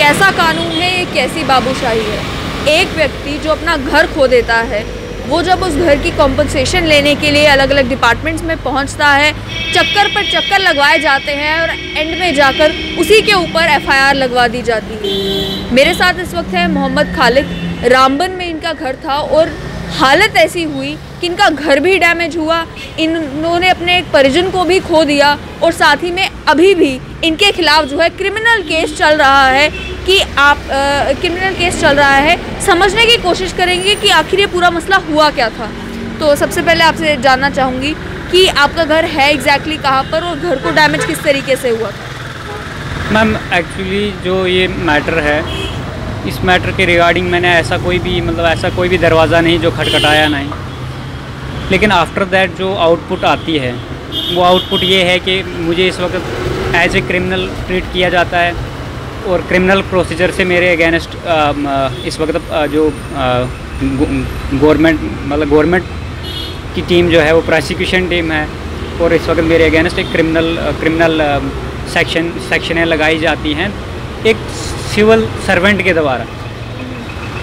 कैसा कानून है, ये कैसी बाबूशाही है। एक व्यक्ति जो अपना घर खो देता है, वो जब उस घर की कॉम्पनसेशन लेने के लिए अलग अलग डिपार्टमेंट्स में पहुंचता है, चक्कर पर चक्कर लगवाए जाते हैं और एंड में जाकर उसी के ऊपर एफआईआर लगवा दी जाती है। मेरे साथ इस वक्त है मोहम्मद खालिद। रामबन में इनका घर था और हालत ऐसी हुई कि इनका घर भी डैमेज हुआ, इन्होंने अपने एक परिजन को भी खो दिया और साथ ही में अभी भी इनके खिलाफ जो है क्रिमिनल केस चल रहा है कि क्रिमिनल केस चल रहा है। समझने की कोशिश करेंगे कि आखिर ये पूरा मसला हुआ क्या था। तो सबसे पहले आपसे जानना चाहूँगी कि आपका घर है एग्जैक्टली कहाँ पर और घर को डैमेज किस तरीके से हुआ था? मैम एक्चुअली जो ये मैटर है, इस मैटर के रिगार्डिंग मैंने ऐसा कोई भी दरवाज़ा नहीं जो खटखटाया नहीं, लेकिन आफ्टर दैट जो आउटपुट आती है वो आउटपुट ये है कि मुझे इस वक्त एज ए क्रिमिनल ट्रीट किया जाता है और क्रिमिनल प्रोसीजर से मेरे अगेंस्ट इस वक्त जो गवर्नमेंट की टीम जो है वो प्रोसिक्यूशन टीम है और इस वक्त मेरे अगेंस्ट एक क्रिमिनल सेक्शनें लगाई जाती हैं एक सिविल सर्वेंट के द्वारा,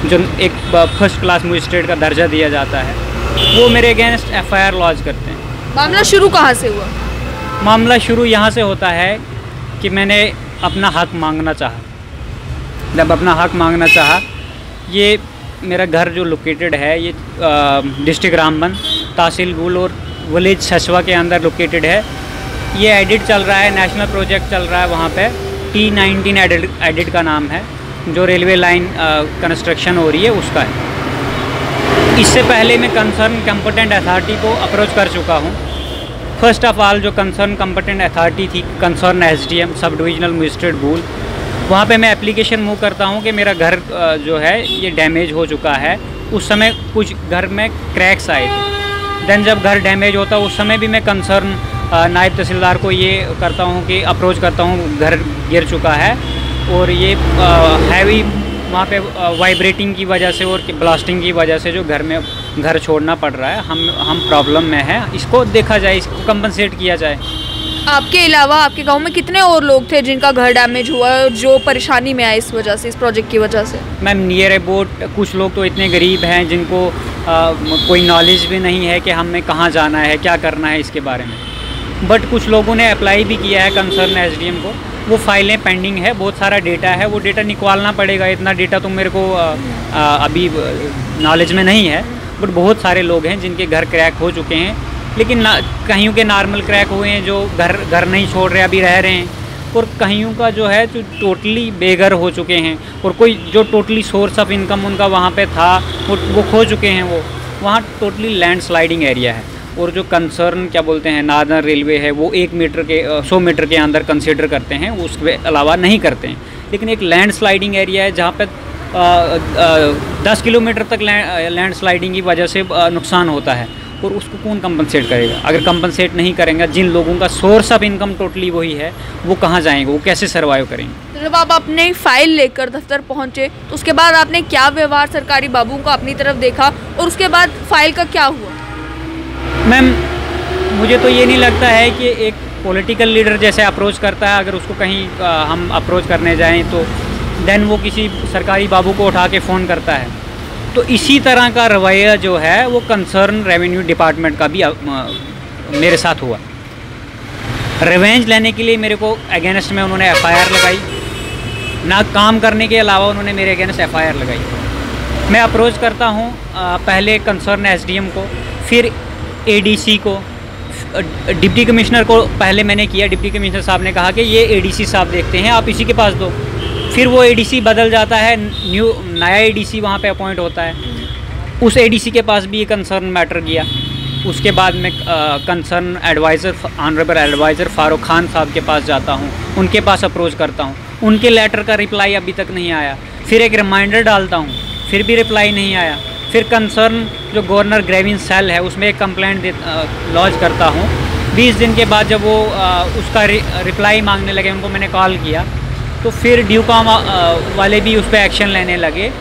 जो एक फर्स्ट क्लास मजिस्ट्रेट का दर्जा दिया जाता है, वो मेरे अगेंस्ट एफआईआर लॉन्च करते हैं। मामला शुरू कहाँ से हुआ? मामला शुरू यहाँ से होता है कि मैंने अपना हक मांगना चाहा। जब अपना हक मांगना चाहा, ये मेरा घर जो लोकेटेड है ये डिस्ट्रिक्ट रामबन, तहसील गुल और विलेज सचवा के अंदर लोकेटेड है। ये एडिट चल रहा है, नेशनल प्रोजेक्ट चल रहा है, वहाँ पे T19 एडिट का नाम है, जो रेलवे लाइन कंस्ट्रक्शन हो रही है उसका है। इससे पहले मैं कंसर्न कम्पिटेंट अथॉरिटी को अप्रोच कर चुका हूँ। फर्स्ट ऑफ ऑल जो कंसर्न कम्पिटेंट अथॉरिटी थी, concern SDM sub divisional magistrate भूल, वहाँ पे मैं एप्लीकेशन मूव करता हूँ कि मेरा घर जो है ये डैमेज हो चुका है। उस समय कुछ घर में क्रैक्स आए थे। देन जब घर डैमेज होता उस समय भी मैं कंसर्न नायब तहसीलदार को ये करता हूँ कि अप्रोच करता हूँ, घर गिर चुका है और ये हैवी वहाँ पे वाइब्रेटिंग की वजह से और ब्लास्टिंग की वजह से जो घर छोड़ना पड़ रहा है, हम प्रॉब्लम में हैं, इसको देखा जाए, इसको कंपनसेट किया जाए। आपके अलावा आपके गांव में कितने और लोग थे जिनका घर डैमेज हुआ और जो परेशानी में आए इस वजह से, इस प्रोजेक्ट की वजह से? मैम नियर अबाउट कुछ लोग तो इतने गरीब हैं जिनको कोई नॉलेज भी नहीं है कि हमें कहाँ जाना है, क्या करना है इसके बारे में। बट कुछ लोगों ने अप्लाई भी किया है कंसर्न SDM को, वो फाइलें पेंडिंग है, बहुत सारा डेटा है, वो डेटा निकालना पड़ेगा। इतना डेटा तो मेरे को अभी नॉलेज में नहीं है, बट बहुत सारे लोग हैं जिनके घर क्रैक हो चुके हैं, लेकिन कहीं के नॉर्मल क्रैक हुए हैं जो घर नहीं छोड़ रहे, अभी रह रहे हैं, और कहीं का जो है जो टोटली बेघर हो चुके हैं, और कोई जो टोटली सोर्स ऑफ इनकम उनका वहाँ पे था वो खो चुके हैं। वो वहाँ टोटली लैंड स्लाइडिंग एरिया है, और जो कंसर्न क्या बोलते हैं नॉर्दर्न रेलवे है वो 100 मीटर के अंदर कंसिडर करते हैं, उसके अलावा नहीं करते हैं। लेकिन एक लैंड स्लाइडिंग एरिया है जहाँ पे 10 किलोमीटर तक लैंड स्लाइडिंग की वजह से नुकसान होता है, और उसको कौन कंपनसेट करेगा? अगर कंपनसेट नहीं करेंगे, जिन लोगों का सोर्स ऑफ इनकम टोटली वही है, वो कहाँ जाएंगे, वो कैसे सर्वाइव करेंगे? तो जब आप अपने फाइल लेकर दफ्तर पहुँचे तो उसके बाद आपने क्या व्यवहार सरकारी बाबू का अपनी तरफ देखा और उसके बाद फाइल का क्या हुआ? मैम मुझे तो ये नहीं लगता है कि एक पॉलिटिकल लीडर जैसे अप्रोच करता है, अगर उसको कहीं हम अप्रोच करने जाएं तो देन वो किसी सरकारी बाबू को उठा के फ़ोन करता है। तो इसी तरह का रवैया जो है वो कंसर्न रेवेन्यू डिपार्टमेंट का भी मेरे साथ हुआ। रिवेंज लेने के लिए मेरे को अगेंस्ट में उन्होंने FIR लगाई, ना काम करने के अलावा उन्होंने मेरे अगेंस्ट FIR लगाई। मैं अप्रोच करता हूँ पहले कंसर्न SDM को, फिर ADC को, डिप्टी कमिश्नर को पहले मैंने किया। डिप्टी कमिश्नर साहब ने कहा कि ये ADC साहब देखते हैं, आप इसी के पास दो। फिर वो ADC बदल जाता है, नया ADC वहाँ पे अपॉइंट होता है, उस ADC के पास भी ये कंसर्न मैटर गया। उसके बाद मैं concern adviser honourable adviser Farooq Khan साहब के पास जाता हूँ, उनके पास अप्रोच करता हूँ, उनके लेटर का रिप्लाई अभी तक नहीं आया। फिर एक रिमाइंडर डालता हूँ, फिर भी रिप्लाई नहीं आया। फिर कंसर्न जो गवर्नर ग्रेविंस सेल है उसमें एक कंप्लेंट लॉन्च करता हूँ। 20 दिन के बाद जब वो उसका रिप्लाई मांगने लगे, उनको मैंने कॉल किया, तो फिर ड्यूकॉम वाले भी उस पर एक्शन लेने लगे।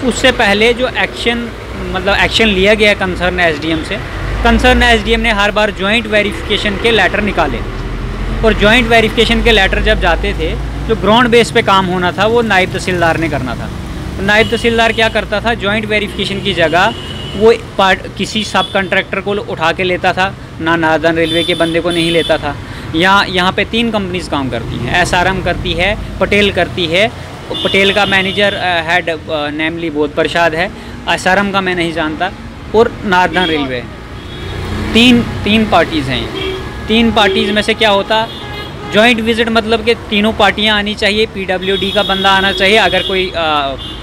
उससे पहले जो एक्शन लिया गया कंसर्न SDM से, कंसर्न SDM ने हर बार जॉइंट वेरिफिकेशन के लेटर निकाले, और जॉइंट वेरिफिकेशन के लेटर जब जाते थे जो ग्राउंड बेस पे काम होना था वो नायब तहसीलदार ने करना था। तो नायब तहसीलदार क्या करता था, जॉइंट वेरिफिकेशन की जगह वो किसी सब कॉन्ट्रैक्टर को उठा के लेता था, ना नार्दर्न रेलवे के बंदे को नहीं लेता था। यहाँ पे 3 कंपनीज काम करती हैं, SRM करती है, पटेल करती है, पटेल का मैनेजर हेड नेमली बोध प्रसाद है, SRM का मैं नहीं जानता, और नार्दर्न रेलवे। तीन पार्टीज़ हैं। 3 पार्टीज़ में से क्या होता, जॉइंट विजिट मतलब कि तीनों पार्टियां आनी चाहिए, PWD का बंदा आना चाहिए। अगर कोई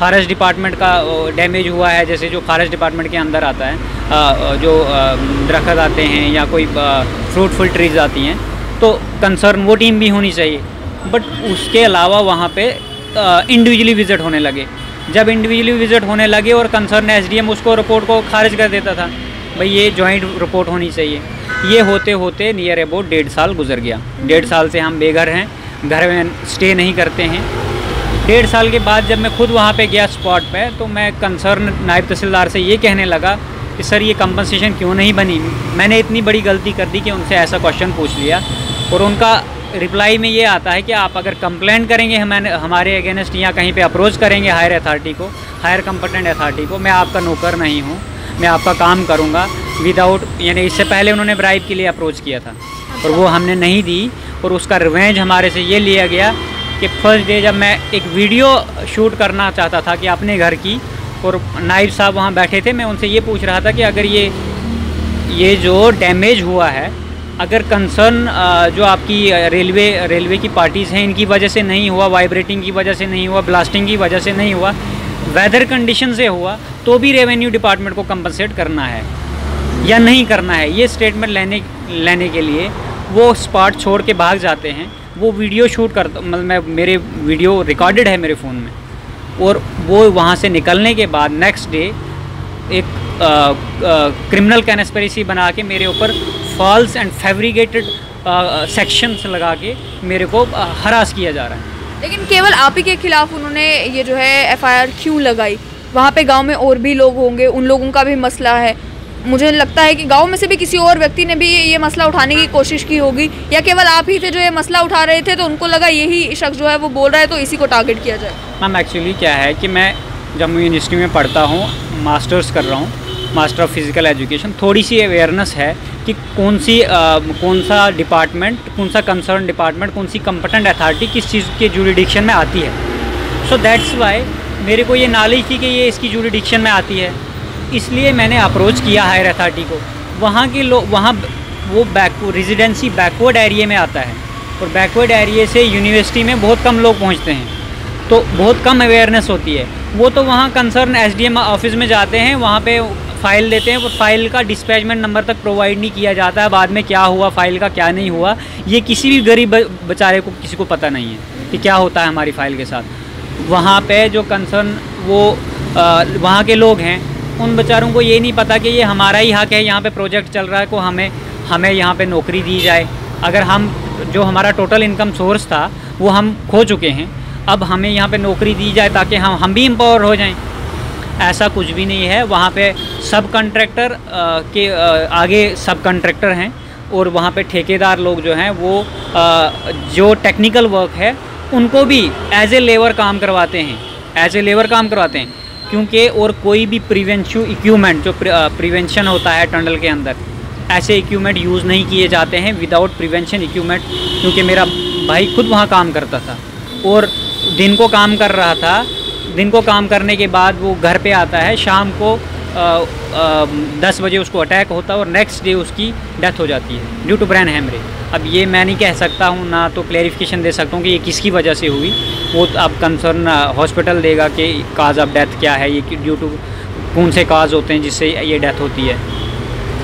फॉरेस्ट डिपार्टमेंट का डैमेज हुआ है, जैसे जो फॉरेस्ट डिपार्टमेंट के अंदर आता है, जो दरख्त आते हैं या कोई फ्रूटफुल ट्रीज आती हैं, तो कंसर्न वो टीम भी होनी चाहिए। बट उसके अलावा वहाँ पे इंडिविजुअली विज़िट होने लगे। जब इंडिविजुअली विज़िट होने लगे और कंसर्न SDM उसको रिपोर्ट को खारिज कर देता था, भाई ये जॉइंट रिपोर्ट होनी चाहिए। ये होते होते नियर अबाउट 1.5 साल गुजर गया। 1.5 साल से हम बेघर हैं, घर में स्टे नहीं करते हैं। 1.5 साल के बाद जब मैं खुद वहाँ पे गया स्पॉट पे, तो मैं कंसर्न नायब तहसीलदार से ये कहने लगा कि सर ये कंपनसेशन क्यों नहीं बनी। मैंने इतनी बड़ी गलती कर दी कि उनसे ऐसा क्वेश्चन पूछ लिया, और उनका रिप्लाई में ये आता है कि आप अगर कंप्लेंट करेंगे हमारे अगेंस्ट या कहीं पे अप्रोच करेंगे हायर अथॉरिटी को, हायर कंपटेंट अथॉरिटी को, मैं आपका नौकर नहीं हूँ, मैं आपका काम करूँगा विदाउट, यानी इससे पहले उन्होंने ब्राइब के लिए अप्रोच किया था और वो हमने नहीं दी। और उसका रिवेंज हमारे से ये लिया गया कि फर्स्ट डे जब मैं एक वीडियो शूट करना चाहता था कि अपने घर की, और नायब साहब वहाँ बैठे थे, मैं उनसे ये पूछ रहा था कि अगर ये जो डैमेज हुआ है, अगर कंसर्न जो आपकी रेलवे की पार्टीज़ हैं इनकी वजह से नहीं हुआ, वाइब्रेटिंग की वजह से नहीं हुआ, ब्लास्टिंग की वजह से नहीं हुआ, वेदर कंडीशन से हुआ, तो भी रेवेन्यू डिपार्टमेंट को कंपनसेट करना है या नहीं करना है, ये स्टेटमेंट लेने के लिए वो स्पॉट छोड़ के भाग जाते हैं। वो वीडियो शूट करता, मतलब मेरे वीडियो रिकॉर्डेड है मेरे फ़ोन में, और वो वहाँ से निकलने के बाद नेक्स्ट डे एक क्रिमिनल कॉन्स्पिरेसी बना के मेरे ऊपर फॉल्स एंड फैब्रिकेटेड सेक्शंस लगा के मेरे को हरास किया जा रहा है। लेकिन केवल आप ही के खिलाफ उन्होंने ये जो है FIR क्यों लगाई? वहाँ पे गांव में और भी लोग होंगे, उन लोगों का भी मसला है। मुझे लगता है कि गांव में से भी किसी और व्यक्ति ने भी ये मसला उठाने की कोशिश की होगी, या केवल आप ही थे जो ये मसला उठा रहे थे, तो उनको लगा यही शख्स जो है वो बोल रहा है तो इसी को टारगेट किया जाए। मैम एक्चुअली क्या है कि मैं जम्मू यूनिवर्सिटी में पढ़ता हूँ, मास्टर्स कर रहा हूँ, मास्टर ऑफ फिज़िकल एजुकेशन। थोड़ी सी अवेयरनेस है कि कौन सा डिपार्टमेंट, कौन सा कंसर्न डिपार्टमेंट, कौन सी कंपटेंट अथॉरिटी किस चीज़ के जुरिडिक्शन में आती है। सो दैट्स वाई मेरे को ये नॉलेज थी कि ये इसकी जुरिडिक्शन में आती है, इसलिए मैंने अप्रोच किया हायर अथॉरिटी को। वहाँ के लोग, वहाँ वो रेजिडेंसी बैकवर्ड एरिया में आता है, और बैकवर्ड एरिया से यूनिवर्सिटी में बहुत कम लोग पहुँचते हैं, तो बहुत कम अवेयरनेस होती है। वो तो वहाँ कंसर्न SDM ऑफिस में जाते हैं, वहाँ पे फ़ाइल देते हैं, वो फाइल का डिस्पैचमेंट नंबर तक प्रोवाइड नहीं किया जाता है। बाद में क्या हुआ फाइल का, क्या नहीं हुआ, ये किसी भी गरीब बेचारे को किसी को पता नहीं है कि क्या होता है हमारी फ़ाइल के साथ। वहाँ पे जो कंसर्न वो वहाँ के लोग हैं, उन बेचारों को ये नहीं पता कि ये हमारा ही हक है, यहाँ पे प्रोजेक्ट चल रहा है, को हमें यहाँ पे नौकरी दी जाए। अगर हम जो हमारा टोटल इनकम सोर्स था वो हम खो चुके हैं, अब हमें यहाँ पे नौकरी दी जाए ताकि हम भी एम्पावर हो जाएं। ऐसा कुछ भी नहीं है। वहाँ पे सब कॉन्ट्रैक्टर के आगे सब कॉन्ट्रैक्टर हैं, और वहाँ पे ठेकेदार लोग जो हैं वो जो टेक्निकल वर्क है उनको भी एज ए लेबर काम करवाते हैं, क्योंकि और कोई भी प्रिवेंटिव इक्विपमेंट जो प्रिवेंशन होता है टनल के अंदर, ऐसे इक्विपमेंट यूज़ नहीं किए जाते हैं विदाउट प्रिवेंशन इक्विपमेंट। क्योंकि मेरा भाई खुद वहाँ काम करता था और दिन को काम कर रहा था, दिन को काम करने के बाद वो घर पे आता है, शाम को 10 बजे उसको अटैक होता है और नेक्स्ट डे उसकी डेथ हो जाती है ड्यू टू ब्रेन हेमरेज। अब ये मैं नहीं कह सकता हूँ, ना तो क्लेरिफिकेशन दे सकता हूँ कि ये किसकी वजह से हुई, वो अब कंसर्न हॉस्पिटल देगा कि काज ऑफ डेथ क्या है, ये ड्यू टू कौन से काज होते हैं जिससे ये डेथ होती है।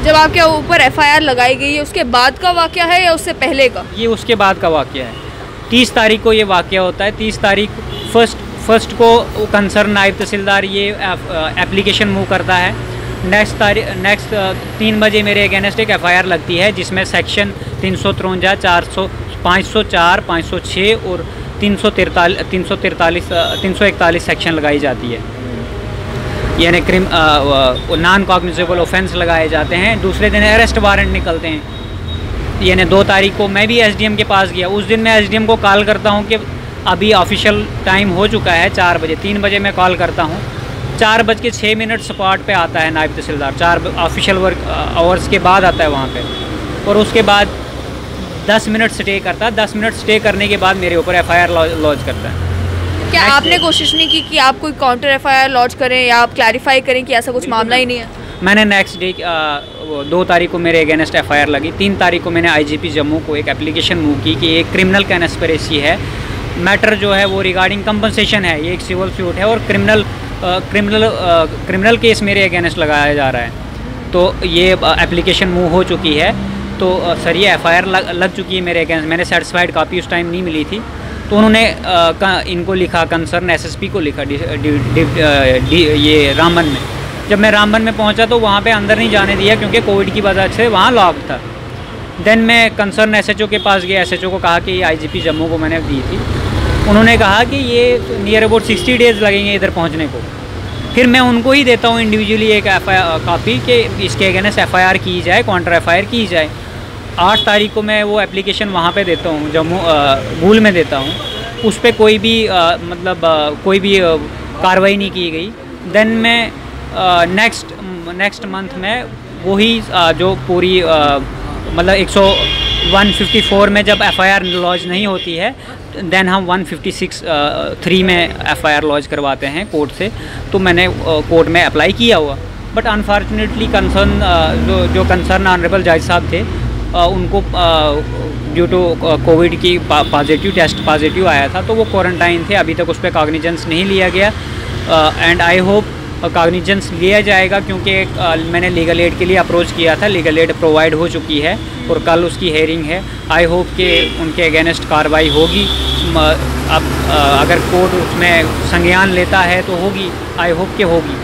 जब आपके ऊपर FIR लगाई गई है उसके बाद का वाक़या है या उससे पहले का? ये उसके बाद का वाक़या है। 30 तारीख को ये वाक़या होता है। 30 तारीख फर्स्ट को कंसर्न नायब तहसीलदार ये एप्लीकेशन मूव करता है। नेक्स्ट 3 बजे मेरे अगेंस्ट एक FIR लगती है जिसमें सेक्शन 353, 504, 506 और 341 सेक्शन लगाई जाती है, यानी नॉन कॉग्निजेबल ऑफेंस लगाए जाते हैं। दूसरे दिन अरेस्ट वारंट निकलते हैं, यानी 2 तारीख को मैं भी SDM के पास गया। उस दिन मैं SDM को कॉल करता हूँ कि अभी ऑफिशियल टाइम हो चुका है 4 बजे, 3 बजे मैं कॉल करता हूँ, 4:06 स्पॉट पे आता है नायब तहसीलदार, 4 ऑफिशियल वर्क आवर्स के बाद आता है वहाँ पे, और उसके बाद 10 मिनट स्टे करता है। 10 मिनट स्टे करने के बाद मेरे ऊपर FIR लॉन्च करता है। क्या आपने कोशिश नहीं की कि आप कोई काउंटर FIR लॉन्च करें या आप क्लैरिफाई करें कि ऐसा कुछ मामला ही नहीं है? मैंने नेक्स्ट डे 2 तारीख को मेरे अगेंस्ट FIR लगी। 3 तारीख को मैंने IGP जम्मू को एक एप्लीकेशन मूव की कि एक क्रिमिनल कंस्पिरेसी है, मैटर जो है वो रिगार्डिंग कंपनसेशन है, ये एक सिविल सूट है और क्रिमिनल केस मेरे अगेंस्ट लगाया जा रहा है। तो ये एप्लीकेशन मूव हो चुकी है, तो सर ये FIR लग चुकी है मेरे अगेंस्ट। मैंने सेटिस्फाइड कापी उस टाइम नहीं मिली थी, तो उन्होंने इनको लिखा, कंसर्न SSP को लिखा ये रामबन में। जब मैं रामबन में पहुंचा तो वहाँ पे अंदर नहीं जाने दिया क्योंकि कोविड की वजह से वहाँ लॉक था। देन मैं कंसर्न SHO के पास गया, SHO को कहा कि ये IGP जम्मू को मैंने दी थी। उन्होंने कहा कि ये नियर अबाउट 60 डेज़ लगेंगे इधर पहुँचने को। फिर मैं उनको ही देता हूँ इंडिविजुअली एक कापी कि इसके अगेंस्ट FIR की जाए, काउंटर FIR की जाए। 8 तारीख को मैं वो एप्लीकेशन वहाँ पे देता हूँ, जम्मू गूल में देता हूँ। उस पर कोई भी कोई भी कार्रवाई नहीं की गई। देन मैं नेक्स्ट मंथ में वही जो पूरी मतलब 154 में जब FIR लॉन्च नहीं होती है, देन हम 156(3) में FIR लॉन्च करवाते हैं कोर्ट से। तो मैंने कोर्ट में अप्लाई किया हुआ, बट अनफॉर्चुनेटली जो कंसर्न ऑनरेबल जज साहब थे, उनको ड्यू टू कोविड की टेस्ट पॉजिटिव आया था, तो वो क्वारंटाइन थे। अभी तक उस पर कॉग्निजेंस नहीं लिया गया, एंड आई होप कॉग्निजेंस लिया जाएगा क्योंकि मैंने लीगल एड के लिए अप्रोच किया था। लीगल एड प्रोवाइड हो चुकी है और कल उसकी हेयरिंग है। आई होप कि उनके अगेंस्ट कार्रवाई होगी। अब अगर कोर्ट उसमें संज्ञान लेता है तो होगी, आई होप कि होगी।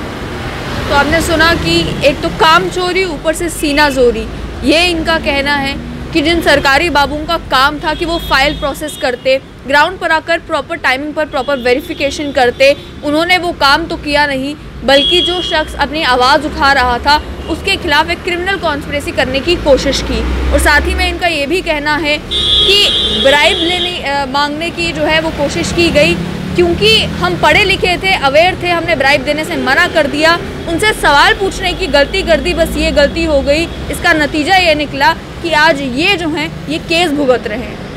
तो आपने सुना कि एक तो काम चोरी, ऊपर से सीना जोरी, ये इनका कहना है कि जिन सरकारी बाबुओं का काम था कि वो फाइल प्रोसेस करते, ग्राउंड पर आकर प्रॉपर टाइमिंग पर प्रॉपर वेरिफिकेशन करते, उन्होंने वो काम तो किया नहीं, बल्कि जो शख्स अपनी आवाज़ उठा रहा था उसके खिलाफ एक क्रिमिनल कॉन्स्पिरेसी करने की कोशिश की। और साथ ही में इनका ये भी कहना है कि ब्राइब मांगने की जो है वो कोशिश की गई, क्योंकि हम पढ़े लिखे थे, अवेयर थे, हमने ब्राइब देने से मना कर दिया, उनसे सवाल पूछने की गलती कर दी, बस ये गलती हो गई। इसका नतीजा ये निकला कि आज ये जो हैं ये केस भुगत रहे हैं।